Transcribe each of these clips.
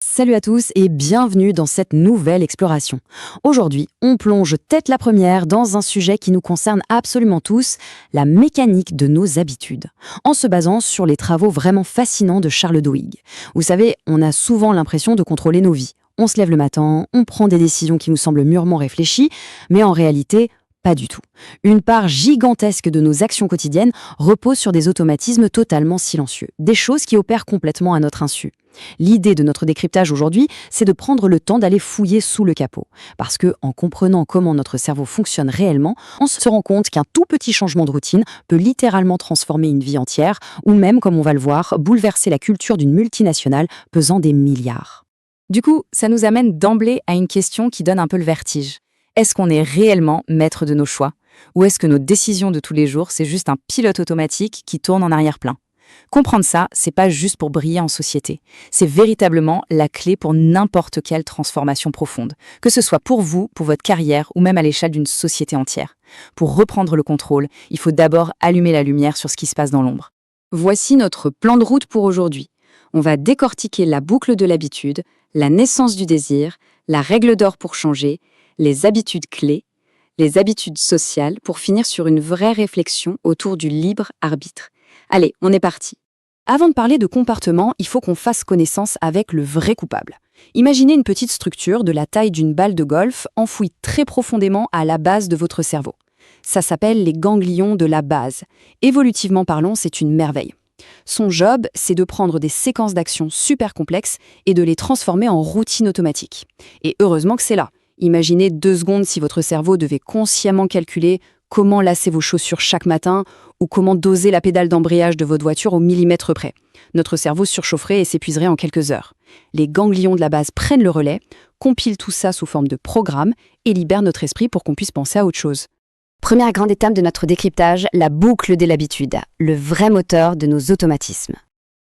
Salut à tous et bienvenue dans cette nouvelle exploration. Aujourd'hui, on plonge tête la première dans un sujet qui nous concerne absolument tous, la mécanique de nos habitudes, en se basant sur les travaux vraiment fascinants de Charles Duhigg. Vous savez, on a souvent l'impression de contrôler nos vies. On se lève le matin, on prend des décisions qui nous semblent mûrement réfléchies, mais en réalité, pas du tout. Une part gigantesque de nos actions quotidiennes repose sur des automatismes totalement silencieux, des choses qui opèrent complètement à notre insu. L'idée de notre décryptage aujourd'hui, c'est de prendre le temps d'aller fouiller sous le capot. Parce que, en comprenant comment notre cerveau fonctionne réellement, on se rend compte qu'un tout petit changement de routine peut littéralement transformer une vie entière, ou même, comme on va le voir, bouleverser la culture d'une multinationale pesant des milliards. Du coup, ça nous amène d'emblée à une question qui donne un peu le vertige. Est-ce qu'on est réellement maître de nos choix? Ou est-ce que nos décisions de tous les jours, c'est juste un pilote automatique qui tourne en arrière-plan? Comprendre ça, c'est pas juste pour briller en société. C'est véritablement la clé pour n'importe quelle transformation profonde, que ce soit pour vous, pour votre carrière ou même à l'échelle d'une société entière. Pour reprendre le contrôle, il faut d'abord allumer la lumière sur ce qui se passe dans l'ombre. Voici notre plan de route pour aujourd'hui. On va décortiquer la boucle de l'habitude, la naissance du désir, la règle d'or pour changer, les habitudes clés, les habitudes sociales pour finir sur une vraie réflexion autour du libre arbitre. Allez, on est parti. Avant de parler de comportement, il faut qu'on fasse connaissance avec le vrai coupable. Imaginez une petite structure de la taille d'une balle de golf enfouie très profondément à la base de votre cerveau. Ça s'appelle les ganglions de la base. Évolutivement parlant, c'est une merveille. Son job, c'est de prendre des séquences d'actions super complexes et de les transformer en routine automatique. Et heureusement que c'est là. Imaginez 2 secondes si votre cerveau devait consciemment calculer comment lasser vos chaussures chaque matin ou comment doser la pédale d'embrayage de votre voiture au millimètre près. Notre cerveau surchaufferait et s'épuiserait en quelques heures. Les ganglions de la base prennent le relais, compilent tout ça sous forme de programme et libèrent notre esprit pour qu'on puisse penser à autre chose. Première grande étape de notre décryptage, la boucle de l'habitude, le vrai moteur de nos automatismes.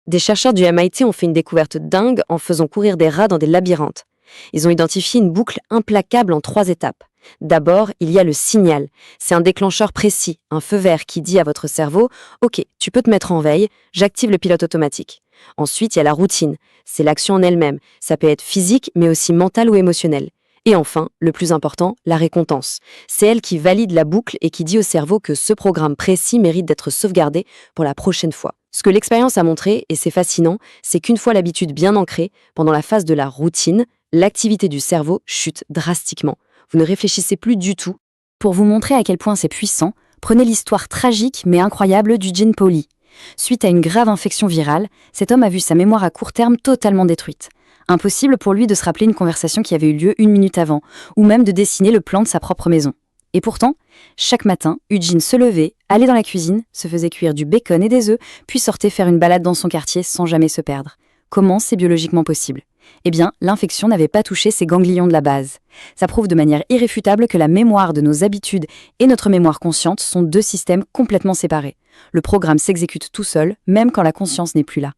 Des chercheurs du MIT ont fait une découverte dingue en faisant courir des rats dans des labyrinthes. Ils ont identifié une boucle implacable en 3 étapes. D'abord, il y a le signal. C'est un déclencheur précis, un feu vert qui dit à votre cerveau « Ok, tu peux te mettre en veille, j'active le pilote automatique ». Ensuite, il y a la routine. C'est l'action en elle-même. Ça peut être physique, mais aussi mentale ou émotionnelle. Et enfin, le plus important, la récompense. C'est elle qui valide la boucle et qui dit au cerveau que ce programme précis mérite d'être sauvegardé pour la prochaine fois. Ce que l'expérience a montré, et c'est fascinant, c'est qu'une fois l'habitude bien ancrée, pendant la phase de la routine, l'activité du cerveau chute drastiquement. Vous ne réfléchissez plus du tout. Pour vous montrer à quel point c'est puissant, prenez l'histoire tragique mais incroyable d'Eugene Pauly. Suite à une grave infection virale, cet homme a vu sa mémoire à court terme totalement détruite. Impossible pour lui de se rappeler une conversation qui avait eu lieu 1 minute avant, ou même de dessiner le plan de sa propre maison. Et pourtant, chaque matin, Eugene se levait, allait dans la cuisine, se faisait cuire du bacon et des œufs, puis sortait faire une balade dans son quartier sans jamais se perdre. Comment c'est biologiquement possible? Eh bien, l'infection n'avait pas touché ses ganglions de la base. Ça prouve de manière irréfutable que la mémoire de nos habitudes et notre mémoire consciente sont 2 systèmes complètement séparés. Le programme s'exécute tout seul, même quand la conscience n'est plus là.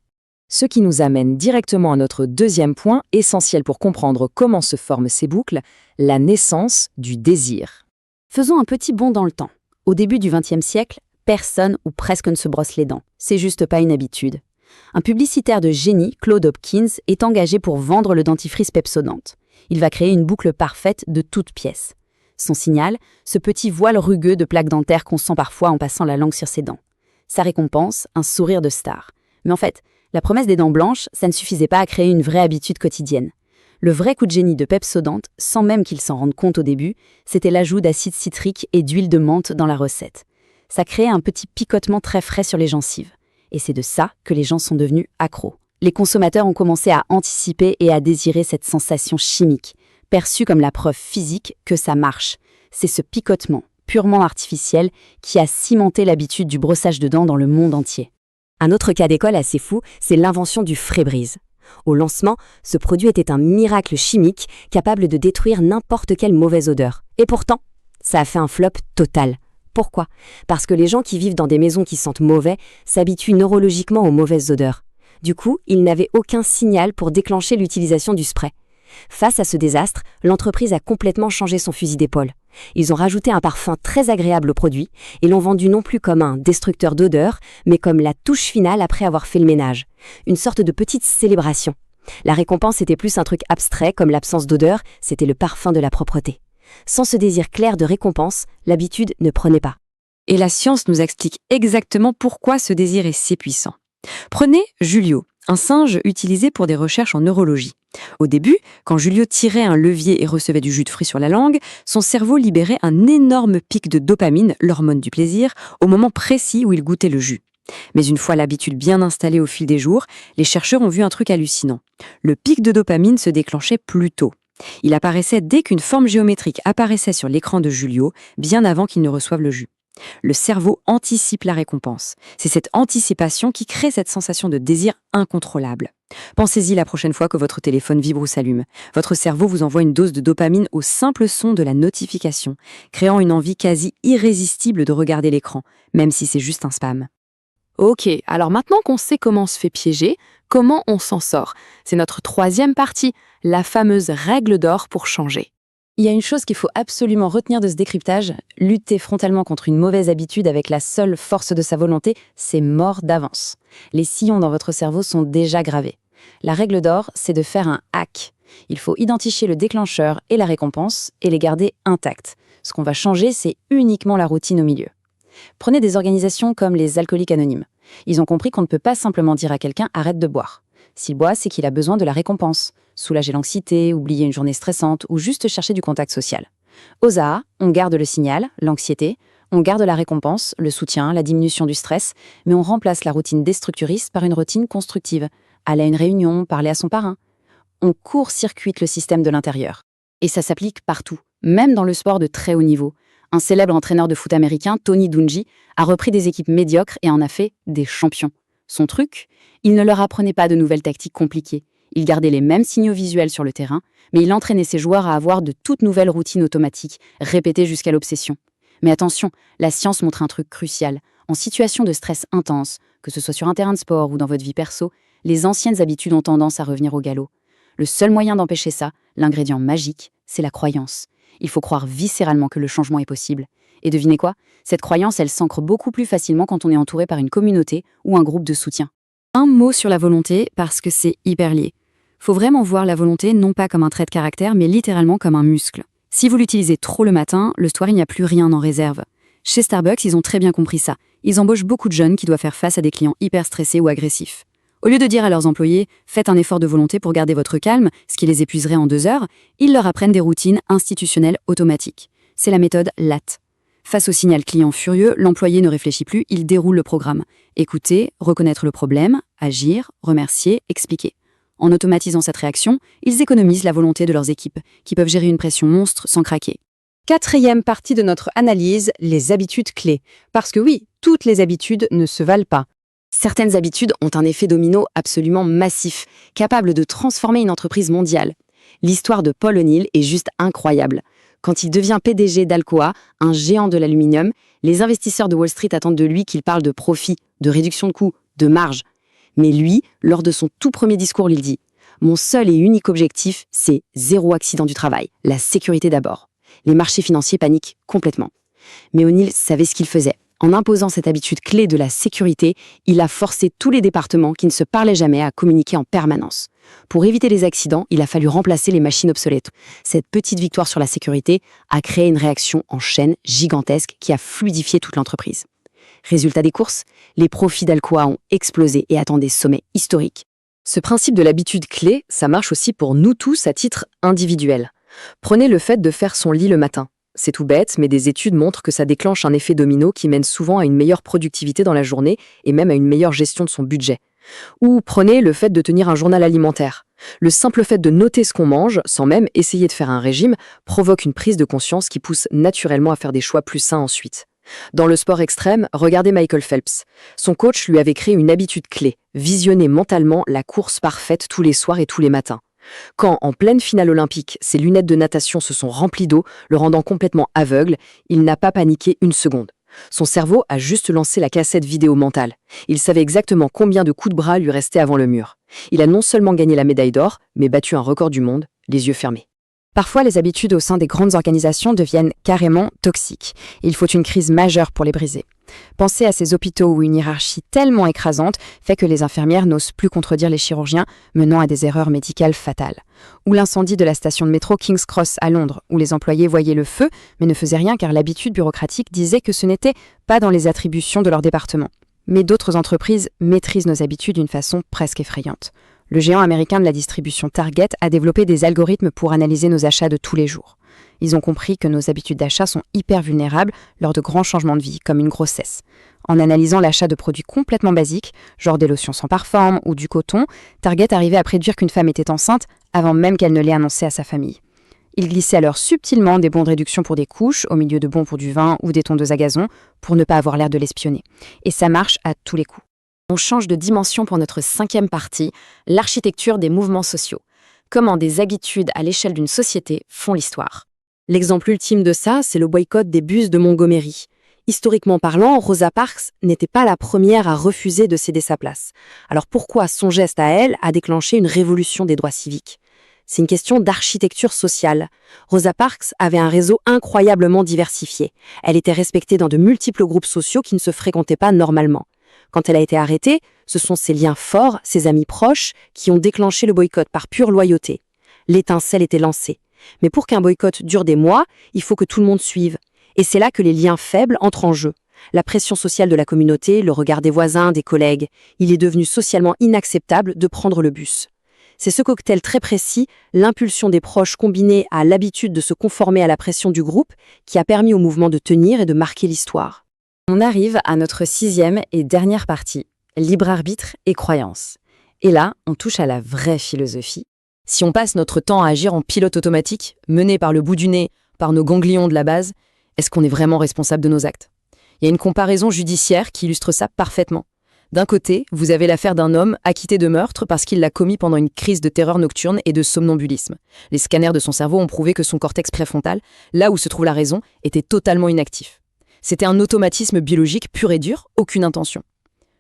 Ce qui nous amène directement à notre deuxième point, essentiel pour comprendre comment se forment ces boucles, la naissance du désir. Faisons un petit bond dans le temps. Au début du XXe siècle, personne ou presque ne se brosse les dents. C'est juste pas une habitude. Un publicitaire de génie, Claude Hopkins, est engagé pour vendre le dentifrice Pepsodent. Il va créer une boucle parfaite de toutes pièces. Son signal, ce petit voile rugueux de plaques dentaires qu'on sent parfois en passant la langue sur ses dents. Sa récompense, un sourire de star. Mais en fait, la promesse des dents blanches, ça ne suffisait pas à créer une vraie habitude quotidienne. Le vrai coup de génie de Pepsodent, sans même qu'il s'en rende compte au début, c'était l'ajout d'acide citrique et d'huile de menthe dans la recette. Ça créait un petit picotement très frais sur les gencives. Et c'est de ça que les gens sont devenus accros. Les consommateurs ont commencé à anticiper et à désirer cette sensation chimique, perçue comme la preuve physique que ça marche. C'est ce picotement, purement artificiel, qui a cimenté l'habitude du brossage de dents dans le monde entier. Un autre cas d'école assez fou, c'est l'invention du Febreze. Au lancement, ce produit était un miracle chimique capable de détruire n'importe quelle mauvaise odeur. Et pourtant, ça a fait un flop total. Pourquoi? Parce que les gens qui vivent dans des maisons qui sentent mauvais s'habituent neurologiquement aux mauvaises odeurs. Du coup, ils n'avaient aucun signal pour déclencher l'utilisation du spray. Face à ce désastre, l'entreprise a complètement changé son fusil d'épaule. Ils ont rajouté un parfum très agréable au produit et l'ont vendu non plus comme un destructeur d'odeur, mais comme la touche finale après avoir fait le ménage. Une sorte de petite célébration. La récompense était plus un truc abstrait, comme l'absence d'odeur, c'était le parfum de la propreté. Sans ce désir clair de récompense, l'habitude ne prenait pas. Et la science nous explique exactement pourquoi ce désir est si puissant. Prenez Julio, un singe utilisé pour des recherches en neurologie. Au début, quand Julio tirait un levier et recevait du jus de fruits sur la langue, son cerveau libérait un énorme pic de dopamine, l'hormone du plaisir, au moment précis où il goûtait le jus. Mais une fois l'habitude bien installée au fil des jours, les chercheurs ont vu un truc hallucinant. Le pic de dopamine se déclenchait plus tôt. Il apparaissait dès qu'une forme géométrique apparaissait sur l'écran de Julio, bien avant qu'il ne reçoive le jus. Le cerveau anticipe la récompense. C'est cette anticipation qui crée cette sensation de désir incontrôlable. Pensez-y la prochaine fois que votre téléphone vibre ou s'allume. Votre cerveau vous envoie une dose de dopamine au simple son de la notification, créant une envie quasi irrésistible de regarder l'écran, même si c'est juste un spam. Ok, alors maintenant qu'on sait comment on se fait piéger, comment on s'en sort? C'est notre troisième partie, la fameuse règle d'or pour changer. Il y a une chose qu'il faut absolument retenir de ce décryptage, lutter frontalement contre une mauvaise habitude avec la seule force de sa volonté, c'est mort d'avance. Les sillons dans votre cerveau sont déjà gravés. La règle d'or, c'est de faire un hack. Il faut identifier le déclencheur et la récompense et les garder intacts. Ce qu'on va changer, c'est uniquement la routine au milieu. Prenez des organisations comme les alcooliques anonymes. Ils ont compris qu'on ne peut pas simplement dire à quelqu'un « arrête de boire ». S'il boit, c'est qu'il a besoin de la récompense. Soulager l'anxiété, oublier une journée stressante ou juste chercher du contact social. Aux AA, on garde le signal, l'anxiété, on garde la récompense, le soutien, la diminution du stress, mais on remplace la routine destructuriste par une routine constructive. Aller à une réunion, parler à son parrain. On court-circuite le système de l'intérieur. Et ça s'applique partout, même dans le sport de très haut niveau. Un célèbre entraîneur de foot américain, Tony Dungy, a repris des équipes médiocres et en a fait des champions. Son truc, il ne leur apprenait pas de nouvelles tactiques compliquées. Il gardait les mêmes signaux visuels sur le terrain, mais il entraînait ses joueurs à avoir de toutes nouvelles routines automatiques, répétées jusqu'à l'obsession. Mais attention, la science montre un truc crucial. En situation de stress intense, que ce soit sur un terrain de sport ou dans votre vie perso, les anciennes habitudes ont tendance à revenir au galop. Le seul moyen d'empêcher ça, l'ingrédient magique, c'est la croyance. Il faut croire viscéralement que le changement est possible. Et devinez quoi? Cette croyance, elle s'ancre beaucoup plus facilement quand on est entouré par une communauté ou un groupe de soutien. Un mot sur la volonté, parce que c'est hyper lié. Faut vraiment voir la volonté non pas comme un trait de caractère, mais littéralement comme un muscle. Si vous l'utilisez trop le matin, le soir, il n'y a plus rien en réserve. Chez Starbucks, ils ont très bien compris ça. Ils embauchent beaucoup de jeunes qui doivent faire face à des clients hyper stressés ou agressifs. Au lieu de dire à leurs employés « faites un effort de volonté pour garder votre calme », ce qui les épuiserait en 2 heures, ils leur apprennent des routines institutionnelles automatiques. C'est la méthode LAT. Face au signal client furieux, l'employé ne réfléchit plus, il déroule le programme. Écouter, reconnaître le problème, agir, remercier, expliquer. En automatisant cette réaction, ils économisent la volonté de leurs équipes, qui peuvent gérer une pression monstre sans craquer. Quatrième partie de notre analyse, les habitudes clés. Parce que oui, toutes les habitudes ne se valent pas. Certaines habitudes ont un effet domino absolument massif, capable de transformer une entreprise mondiale. L'histoire de Paul O'Neill est juste incroyable. Quand il devient PDG d'Alcoa, un géant de l'aluminium, les investisseurs de Wall Street attendent de lui qu'il parle de profit, de réduction de coûts, de marge. Mais lui, lors de son tout premier discours, il dit « Mon seul et unique objectif, c'est 0 accident du travail, la sécurité d'abord. » Les marchés financiers paniquent complètement. Mais O'Neill savait ce qu'il faisait. En imposant cette habitude clé de la sécurité, il a forcé tous les départements qui ne se parlaient jamais à communiquer en permanence. Pour éviter les accidents, il a fallu remplacer les machines obsolètes. Cette petite victoire sur la sécurité a créé une réaction en chaîne gigantesque qui a fluidifié toute l'entreprise. Résultat des courses, les profits d'Alcoa ont explosé et attendent des sommets historiques. Ce principe de l'habitude clé, ça marche aussi pour nous tous à titre individuel. Prenez le fait de faire son lit le matin. C'est tout bête, mais des études montrent que ça déclenche un effet domino qui mène souvent à une meilleure productivité dans la journée et même à une meilleure gestion de son budget. Ou prenez le fait de tenir un journal alimentaire. Le simple fait de noter ce qu'on mange, sans même essayer de faire un régime, provoque une prise de conscience qui pousse naturellement à faire des choix plus sains ensuite. Dans le sport extrême, regardez Michael Phelps. Son coach lui avait créé une habitude clé, visionner mentalement la course parfaite tous les soirs et tous les matins. Quand, en pleine finale olympique, ses lunettes de natation se sont remplies d'eau, le rendant complètement aveugle, il n'a pas paniqué une seconde. Son cerveau a juste lancé la cassette vidéo mentale. Il savait exactement combien de coups de bras lui restaient avant le mur. Il a non seulement gagné la médaille d'or, mais battu un record du monde, les yeux fermés. Parfois, les habitudes au sein des grandes organisations deviennent carrément toxiques. Il faut une crise majeure pour les briser. Pensez à ces hôpitaux où une hiérarchie tellement écrasante fait que les infirmières n'osent plus contredire les chirurgiens, menant à des erreurs médicales fatales. Ou l'incendie de la station de métro King's Cross à Londres, où les employés voyaient le feu, mais ne faisaient rien car l'habitude bureaucratique disait que ce n'était pas dans les attributions de leur département. Mais d'autres entreprises maîtrisent nos habitudes d'une façon presque effrayante. Le géant américain de la distribution Target a développé des algorithmes pour analyser nos achats de tous les jours. Ils ont compris que nos habitudes d'achat sont hyper vulnérables lors de grands changements de vie, comme une grossesse. En analysant l'achat de produits complètement basiques, genre des lotions sans parfum ou du coton, Target arrivait à prédire qu'une femme était enceinte avant même qu'elle ne l'ait annoncé à sa famille. Ils glissaient alors subtilement des bons de réduction pour des couches, au milieu de bons pour du vin ou des tondeuses à gazon, pour ne pas avoir l'air de l'espionner. Et ça marche à tous les coups. On change de dimension pour notre 5e partie, l'architecture des mouvements sociaux. Comment des habitudes à l'échelle d'une société font l'histoire. L'exemple ultime de ça, c'est le boycott des bus de Montgomery. Historiquement parlant, Rosa Parks n'était pas la première à refuser de céder sa place. Alors pourquoi son geste à elle a déclenché une révolution des droits civiques? C'est une question d'architecture sociale. Rosa Parks avait un réseau incroyablement diversifié. Elle était respectée dans de multiples groupes sociaux qui ne se fréquentaient pas normalement. Quand elle a été arrêtée, ce sont ses liens forts, ses amis proches, qui ont déclenché le boycott par pure loyauté. L'étincelle était lancée. Mais pour qu'un boycott dure des mois, il faut que tout le monde suive. Et c'est là que les liens faibles entrent en jeu. La pression sociale de la communauté, le regard des voisins, des collègues. Il est devenu socialement inacceptable de prendre le bus. C'est ce cocktail très précis, l'impulsion des proches combinée à l'habitude de se conformer à la pression du groupe, qui a permis au mouvement de tenir et de marquer l'histoire. On arrive à notre 6e et dernière partie, libre arbitre et croyance. Et là, on touche à la vraie philosophie. Si on passe notre temps à agir en pilote automatique, mené par le bout du nez, par nos ganglions de la base, est-ce qu'on est vraiment responsable de nos actes? Il y a une comparaison judiciaire qui illustre ça parfaitement. D'un côté, vous avez l'affaire d'un homme acquitté de meurtre parce qu'il l'a commis pendant une crise de terreur nocturne et de somnambulisme. Les scanners de son cerveau ont prouvé que son cortex préfrontal, là où se trouve la raison, était totalement inactif. C'était un automatisme biologique pur et dur, aucune intention.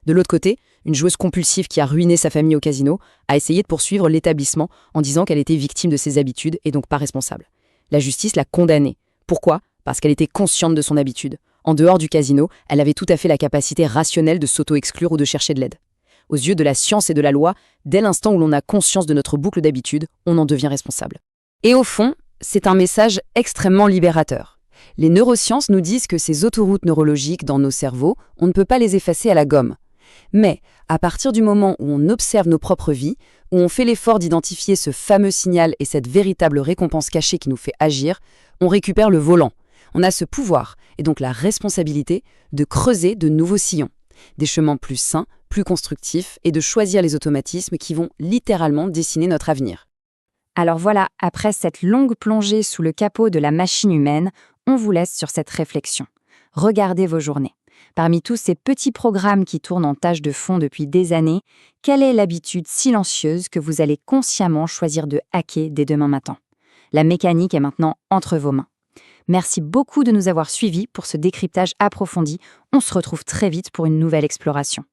De l'autre côté, une joueuse compulsive qui a ruiné sa famille au casino a essayé de poursuivre l'établissement en disant qu'elle était victime de ses habitudes et donc pas responsable. La justice l'a condamnée. Pourquoi? Parce qu'elle était consciente de son habitude. En dehors du casino, elle avait tout à fait la capacité rationnelle de s'auto-exclure ou de chercher de l'aide. Aux yeux de la science et de la loi, dès l'instant où l'on a conscience de notre boucle d'habitude, on en devient responsable. Et au fond, c'est un message extrêmement libérateur. Les neurosciences nous disent que ces autoroutes neurologiques dans nos cerveaux, on ne peut pas les effacer à la gomme. Mais à partir du moment où on observe nos propres vies, où on fait l'effort d'identifier ce fameux signal et cette véritable récompense cachée qui nous fait agir, on récupère le volant. On a ce pouvoir, et donc la responsabilité, de creuser de nouveaux sillons, des chemins plus sains, plus constructifs, et de choisir les automatismes qui vont littéralement dessiner notre avenir. Alors voilà, après cette longue plongée sous le capot de la machine humaine, on vous laisse sur cette réflexion. Regardez vos journées. Parmi tous ces petits programmes qui tournent en tâche de fond depuis des années, quelle est l'habitude silencieuse que vous allez consciemment choisir de hacker dès demain matin? La mécanique est maintenant entre vos mains. Merci beaucoup de nous avoir suivis pour ce décryptage approfondi. On se retrouve très vite pour une nouvelle exploration.